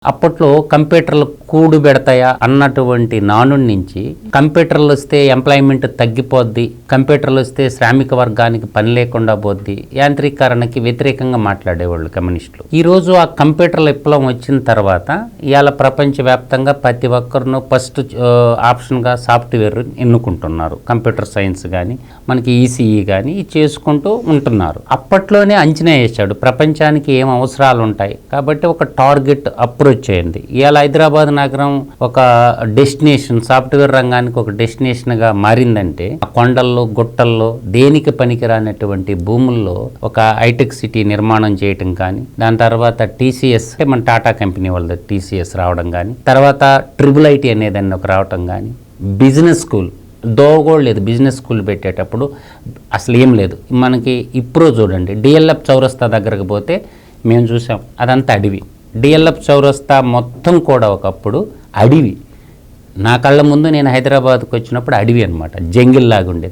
అప్పట్లో కంప్యూటర్లు కూడు పెడతాయా అన్నటువంటి నానుడి నుంచి కంప్యూటర్లు వస్తే ఎంప్లాయ్మెంట్ తగ్గిపోద్ది, కంప్యూటర్లు వస్తే శ్రామిక వర్గానికి పని లేకుండా పోద్ది, యాంత్రీకరణకి వ్యతిరేకంగా మాట్లాడేవాళ్ళు కమ్యూనిస్టులు. ఈరోజు ఆ కంప్యూటర్ల విప్లవం వచ్చిన తర్వాత ఇవాళ ప్రపంచవ్యాప్తంగా ప్రతి ఒక్కరును ఫస్ట్ ఆప్షన్గా సాఫ్ట్వేర్ ఎన్నుకుంటున్నారు. కంప్యూటర్ సైన్స్ కానీ మనకి ఈసీఈ కానీ చేసుకుంటూ ఉంటున్నారు. అప్పట్లోనే అంచనా వేశాడు ప్రపంచానికి ఏం అవసరాలు ఉంటాయి కాబట్టి ఒక టార్గెట్ అప్రోచ్ చేయండి. ఇవాళ హైదరాబాద్ నగరం ఒక డెస్టినేషన్, సాఫ్ట్వేర్ రంగానికి ఒక డెస్టినేషన్గా మారిందంటే ఆ కొండల్లో గుట్టల్లో దేనికి పనికిరానటువంటి భూముల్లో ఒక హైటెక్ సిటీ నిర్మాణం చేయటం కానీ, దాని తర్వాత టీసీఎస్ మన టాటా కంపెనీ వాళ్ళది టీసీఎస్ రావడం కానీ, తర్వాత ట్రిపుల్ ఐటీ అనేదాన్ని ఒక రావటం కానీ, బిజినెస్ స్కూల్ దోగోడు లేదు. బిజినెస్ స్కూల్ పెట్టేటప్పుడు అసలు ఏం లేదు. మనకి ఇప్పుడు చూడండి డిఎల్ఎఫ్ చౌరస్తా దగ్గరకు పోతే మేము చూసాం అదంతా అడవి. డిఎల్ఎఫ్ చౌరస్తా మొత్తం కూడా ఒకప్పుడు అడవి. నా కళ్ళ ముందు నేను హైదరాబాద్కి వచ్చినప్పుడు అడవి అనమాట, జంగిల్ లాగా ఉండేది.